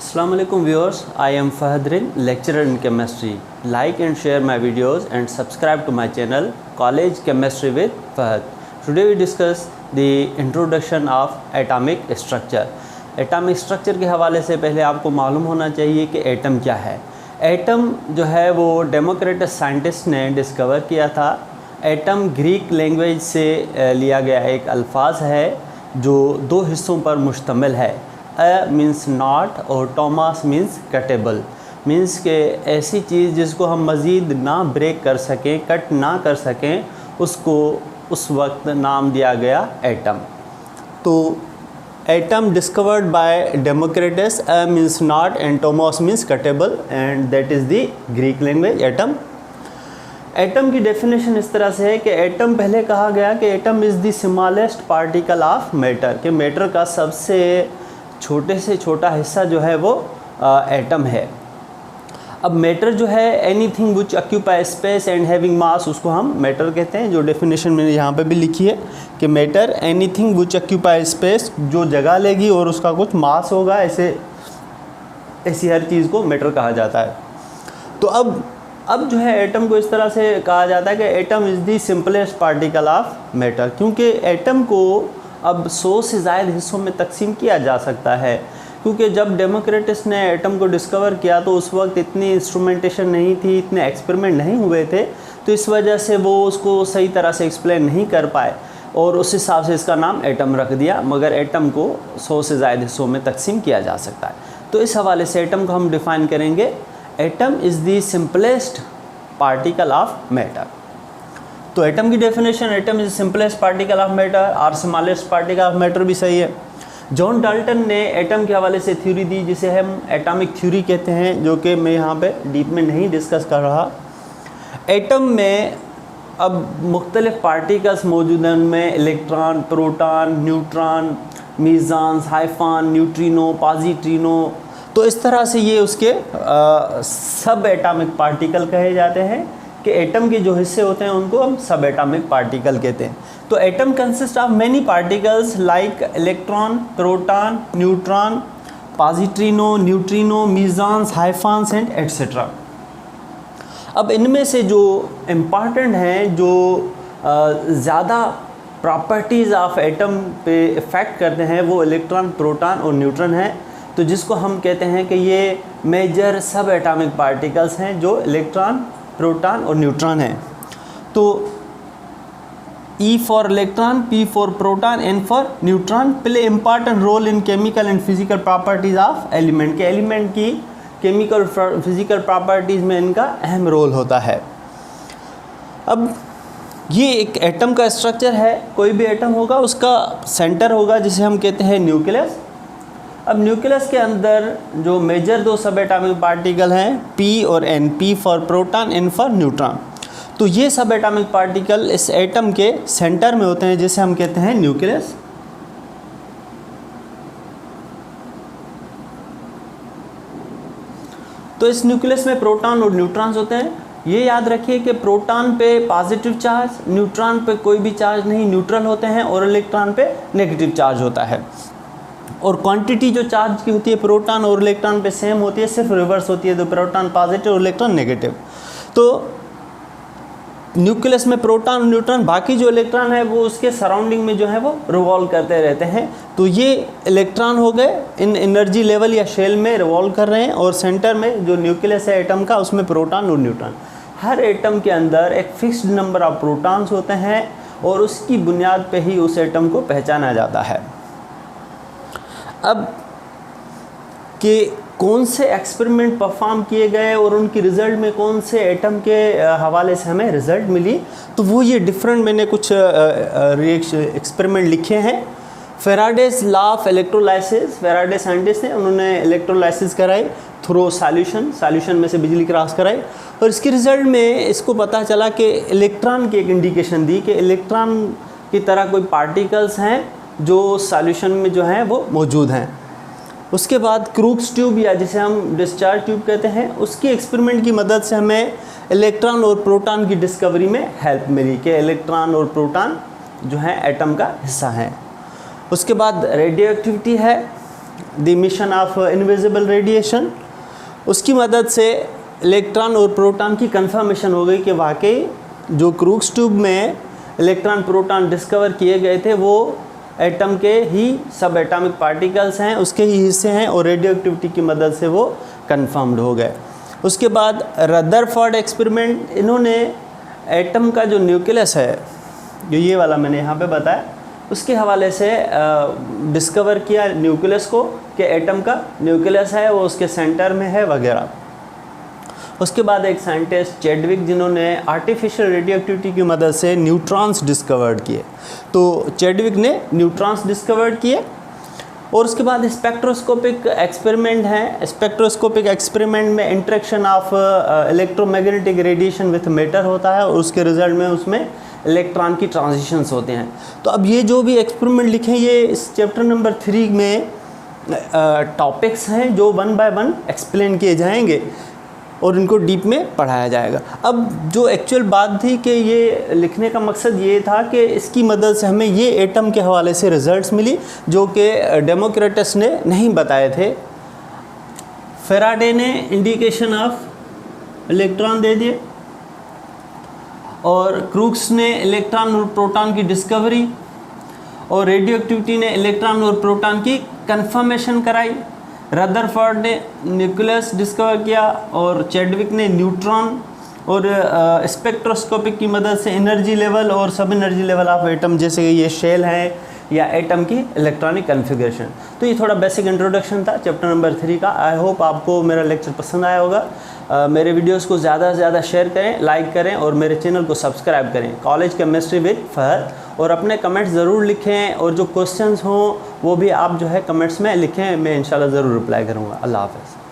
Assalamualaikum viewers, I am Fahadrin, lecturer in chemistry. Like and share my videos and subscribe to my channel College Chemistry with Fahad. Today we discuss the introduction of atomic structure. Atomic structure के हवाले से पहले आपको मालूम होना चाहिए कि atom क्या है। एटम जो है वो डेमोक्रिटस साइंटिस्ट ने डिस्कवर किया था। एटम ग्रीक लैंग्वेज से लिया गया एक अल्फाज है जो दो हिस्सों पर मुश्तमिल है। अ मीन्स नॉट और टॉमस मीन्स कटेबल, मीन्स के ऐसी चीज़ जिसको हम मज़ीद ना ब्रेक कर सकें, कट ना कर सकें, उसको उस वक्त नाम दिया गया एटम। तो atom discovered by Democritus, a means not and Thomas means cuttable and that is the Greek language atom. Atom की डेफिनेशन इस तरह से है कि एटम पहले कहा गया कि atom is the smallest particle of matter, कि मैटर का सबसे छोटे से छोटा हिस्सा जो है वो एटम है। अब मैटर जो है anything which occupy space and having mass, उसको हम मैटर कहते हैं। जो डेफिनेशन मैंने यहाँ पे भी लिखी है कि matter anything which occupy space, जो जगह लेगी और उसका कुछ मास होगा, ऐसी हर चीज़ को मैटर कहा जाता है। तो अब जो है एटम को इस तरह से कहा जाता है कि atom is the simplest particle of matter, क्योंकि एटम को अब 100 से ज़्यादा हिस्सों में तकसीम किया जा सकता है। क्योंकि जब डेमोक्रिटस ने एटम को डिस्कवर किया तो उस वक्त इतनी इंस्ट्रूमेंटेशन नहीं थी, इतने एक्सपेरिमेंट नहीं हुए थे, तो इस वजह से वो उसको सही तरह से एक्सप्लेन नहीं कर पाए और उस हिसाब से इसका नाम एटम रख दिया। मगर एटम को 100 से ज़्यादा हिस्सों में तकसीम किया जा सकता है। तो इस हवाले से एटम को हम डिफ़ाइन करेंगे, atom is the simplest particle of matter. तो एटम की definition, atom is simplest particle of matter और स्मॉलेस्ट पार्टिकल ऑफ मैटर भी सही है। जॉन डाल्टन ने एटम के हवाले से थ्योरी दी जिसे हम एटॉमिक थ्योरी कहते हैं, जो कि मैं यहाँ पे डीप में नहीं डिस्कस कर रहा। एटम में अब मुख्तलिफ पार्टिकल्स मौजूद हैं, उनमें इलेक्ट्रॉन, प्रोटॉन, न्यूट्रॉन, मीज़ॉन्स, हाइफॉन, न्यूट्रिनो, पॉजिट्रिनो। तो इस तरह से ये उसके सब एटॉमिक पार्टिकल कहे जाते हैं कि एटम के जो हिस्से होते हैं उनको हम सब एटॉमिक पार्टिकल कहते हैं। तो atom consist of many particles like electron, proton, neutron, positrino, neutrino, mesons, hyperons and etcetera. अब इनमें से जो इम्पॉर्टेंट हैं, जो ज़्यादा प्रॉपर्टीज़ ऑफ एटम पे इफ़ेक्ट करते हैं, वो इलेक्ट्रॉन, प्रोटॉन और न्यूट्रॉन हैं। तो जिसको हम कहते हैं कि ये मेजर सब एटॉमिक पार्टिकल्स हैं, जो इलेक्ट्रॉन, प्रोटॉन और न्यूट्रॉन हैं। तो E for electron, P for proton, N for neutron play important role in chemical and physical properties of element, के एलिमेंट की केमिकल फिजिकल प्रॉपर्टीज़ में इनका अहम रोल होता है। अब ये एक एटम का स्ट्रक्चर है। कोई भी एटम होगा उसका सेंटर होगा जिसे हम कहते हैं न्यूक्लियस। अब न्यूक्लियस के अंदर जो मेजर दो सब एटॉमिक पार्टिकल हैं, P और N, P for proton, N for neutron. तो ये सब एटॉमिक पार्टिकल इस एटम के सेंटर में होते हैं जिसे हम कहते हैं न्यूक्लियस। तो इस न्यूक्लियस में प्रोटॉन और न्यूट्रॉन्स होते हैं। ये याद रखिए कि प्रोटॉन पे पॉजिटिव चार्ज, न्यूट्रॉन पे कोई भी चार्ज नहीं, न्यूट्रल होते हैं, और इलेक्ट्रॉन पे नेगेटिव चार्ज होता है। और क्वांटिटी जो चार्ज की होती है प्रोटॉन और इलेक्ट्रॉन पे सेम होती है, सिर्फ रिवर्स होती है, तो प्रोटॉन पॉजिटिव और इलेक्ट्रॉन नेगेटिव। तो न्यूक्लियस में प्रोटॉन और न्यूट्रॉन, बाकी जो इलेक्ट्रॉन है वो उसके सराउंडिंग में जो है वो रिवॉल्व करते रहते हैं। तो ये इलेक्ट्रॉन हो गए, इन एनर्जी लेवल या शेल में रिवॉल्व कर रहे हैं, और सेंटर में जो न्यूक्लियस है एटम का, उसमें प्रोटॉन और न्यूट्रॉन। हर एटम के अंदर एक फिक्स्ड नंबर ऑफ प्रोटॉन्स होते हैं और उसकी बुनियाद पे ही उस एटम को पहचाना जाता है। अब कि कौन से एक्सपेरिमेंट परफॉर्म किए गए और उनकी रिज़ल्ट में कौन से एटम के हवाले से हमें रिज़ल्ट मिली, तो वो ये डिफरेंट मैंने कुछ एक्सपेरिमेंट लिखे हैं। Faraday's law of electrolysis, Faraday scientist हैं, उन्होंने इलेक्ट्रोलाइसिस कराई थ्रू सॉल्यूशन में से बिजली क्रॉस कराई, और इसके रिज़ल्ट में इसको पता चला कि इलेक्ट्रॉन की एक इंडिकेशन दी कि इलेक्ट्रॉन की तरह कोई पार्टिकल्स हैं जो सॉल्यूशन में जो हैं वो मौजूद हैं। उसके बाद क्रूक्स ट्यूब, या जिसे हम डिस्चार्ज ट्यूब कहते हैं, उसकी एक्सपेरिमेंट की मदद से हमें इलेक्ट्रॉन और प्रोटॉन की डिस्कवरी में हेल्प मिली कि इलेक्ट्रॉन और प्रोटॉन जो हैं एटम का हिस्सा हैं। उसके बाद रेडियो एक्टिविटी है, the emission of invisible radiation, उसकी मदद से इलेक्ट्रॉन और प्रोटॉन की कंफर्मेशन हो गई कि वाकई जो क्रूक्स ट्यूब में इलेक्ट्रॉन प्रोटॉन डिस्कवर किए गए थे वो एटम के ही सब एटॉमिक पार्टिकल्स हैं, उसके ही हिस्से हैं और रेडियो एक्टिविटी की मदद से वो कंफर्म्ड हो गए। उसके बाद रदरफोर्ड एक्सपेरिमेंट, इन्होंने एटम का जो न्यूक्लियस है, जो ये वाला मैंने यहाँ पे बताया, उसके हवाले से डिस्कवर किया न्यूक्लियस को कि एटम का न्यूक्लियस है वो उसके सेंटर में है वगैरह। उसके बाद एक साइंटिस्ट चैडविक, जिन्होंने आर्टिफिशियल रेडियो एक्टिविटी की मदद से न्यूट्रॉन्स डिस्कवर्ड किए, तो चैडविक ने न्यूट्रॉन्स डिस्कवर्ड किए। और उसके बाद स्पेक्ट्रोस्कोपिक एक्सपेरिमेंट है। स्पेक्ट्रोस्कोपिक एक्सपेरिमेंट में interaction of electromagnetic radiation with matter होता है और उसके रिजल्ट में उसमें इलेक्ट्रॉन की ट्रांजिशंस होते हैं। तो अब ये जो भी एक्सपेरिमेंट लिखे ये इस चैप्टर नंबर 3 में टॉपिक्स हैं जो 1 बाय 1 एक्सप्लेन किए जाएंगे और इनको डीप में पढ़ाया जाएगा। अब जो एक्चुअल बात थी कि ये लिखने का मकसद ये था कि इसकी मदद से हमें ये एटम के हवाले से रिजल्ट्स मिली जो कि डेमोक्रिटस ने नहीं बताए थे। फेराडे ने इंडिकेशन ऑफ इलेक्ट्रॉन दे दिए और क्रूक्स ने इलेक्ट्रॉन और प्रोटॉन की डिस्कवरी और रेडियो एक्टिविटी ने इलेक्ट्रॉन और प्रोटॉन की कंफर्मेशन कराई। रदरफोर्ड ने न्यूक्लियस डिस्कवर किया और चैडविक ने न्यूट्रॉन और स्पेक्ट्रोस्कोपिक की मदद से एनर्जी लेवल और सब एनर्जी लेवल ऑफ एटम, जैसे ये शेल है या एटम की इलेक्ट्रॉनिक कॉन्फ़िगरेशन। तो ये थोड़ा बेसिक इंट्रोडक्शन था चैप्टर नंबर 3 का। आई होप आपको मेरा लेक्चर पसंद आया होगा। मेरे वीडियोस को ज़्यादा से ज़्यादा शेयर करें, लाइक करें और मेरे चैनल को सब्सक्राइब करें, कॉलेज केमिस्ट्री विद फहद। और अपने कमेंट्स ज़रूर लिखें और जो क्वेश्चंस हों वो भी आप जो है कमेंट्स में लिखें, मैं इंशाल्लाह ज़रूर रिप्लाई करूँगा। अल्लाह हाफ़िज़।